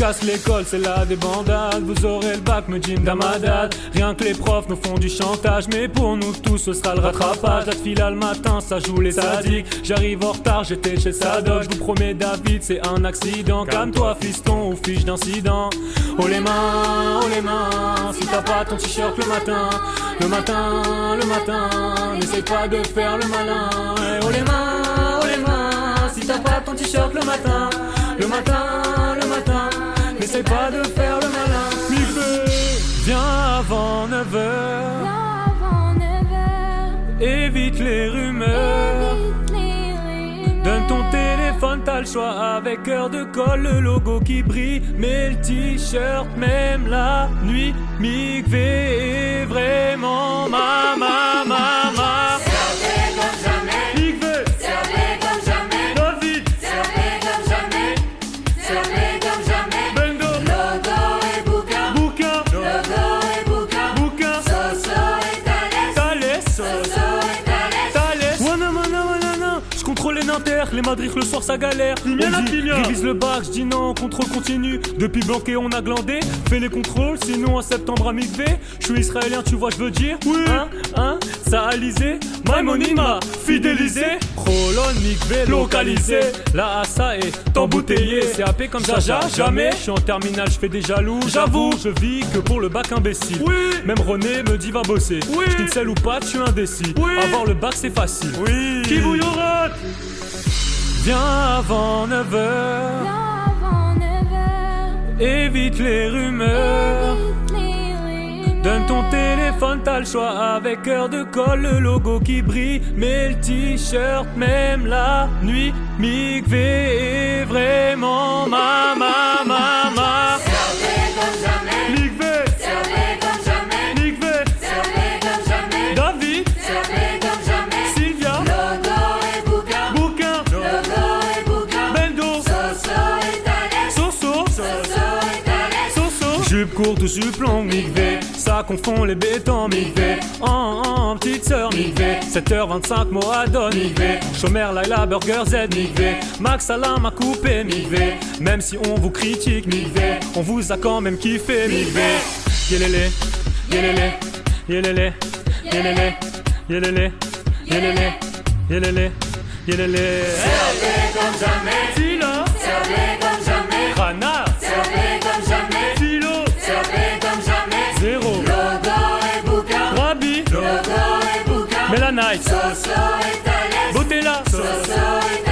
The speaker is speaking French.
casse l'école, c'est la débandade. Vous aurez le bac, me dit Damadad. Rien que les profs nous font du chantage, mais pour nous tous ce sera le rattrapage. La file le matin, ça joue les sadiques. J'arrive en retard, j'étais chez Sadoc. Je vous promets David, c'est un accident. Calme-toi fiston ou fiche d'incident. Oh les mains, si t'as pas ton t-shirt le matin, le matin, n'essaye pas de faire le malin. Oh les mains, si t'as pas ton t-shirt le matin, n'essaye pas de faire le malin. Mikvé, viens avant 9h, évite les rumeurs. Donne ton téléphone, t'as le choix avec heure de colle, le logo qui brille. Mets le t-shirt, même la nuit. Mikvé est vraiment ma. Servez comme jamais, Mikvé, servez comme jamais, David, servez comme jamais, servez comme jamais. Bendo, Logo et bouquin, Bouquin, logo et bouquin. Bouquin, Soso et Thalès, Thalès, Soso et Thalès. Wana. Je contrôle les Nanterres, les Madrids le soir ça galère. On dit, révise le bac, je dis non, contrôle continue. Depuis Blanquet on a glandé, fais les contrôles, sinon en septembre à Mikvé. Je suis israélien, tu vois je veux dire. Oui, ça a lisé, Maïmonide m'a fidélisé. Prolone Mikvé localisé, la Assa est embouteillée. CAP comme Jaja, jamais. Je suis en terminale, je fais des jaloux. J'avoue, je vis que pour le bac imbécile. Oui. Même René me dit va bosser. Oui. Je dis ou pas, je suis indécis. Oui. Avoir le bac c'est facile. Oui. Qui bouillonne? Viens avant 9h, évite les rumeurs. Donne ton téléphone, t'as le choix avec heure de colle, le logo qui brille. Mets le t-shirt, même la nuit. Mikvé est vraiment ma. Servez comme jamais, Mikvé, servez comme jamais, Mikvé, servez comme jamais, David, servez comme jamais. Sylvia, Logo et bouquin, Bouquin, logo et bouquin. Bendo, Soso et Thalès, Soso, Soso et Thalès. Jupe courte ou jupe longue, Mikvé. Ça confond les bétons, Mikvé. Petite sœur, Mikvé. 7h25, Moadon, Mikvé. Chômeur, Laila, Burger Z, Mikvé. Max Salam a coupé, Mikvé. Même si on vous critique, Mikvé, on vous a quand même kiffé, Mikvé. Yélélé, yélélé, yélélé, yélélé, yélélé, yélélé, yélélé, yélélé. Servez comme jamais, Tila, servez comme jamais, Rana, servez comme jamais, Philo, servez comme jamais. Zéro, Logo et bouquin, Rabi, logo et bouquin. Melanite, Soso et Thalès, Botella, Soso et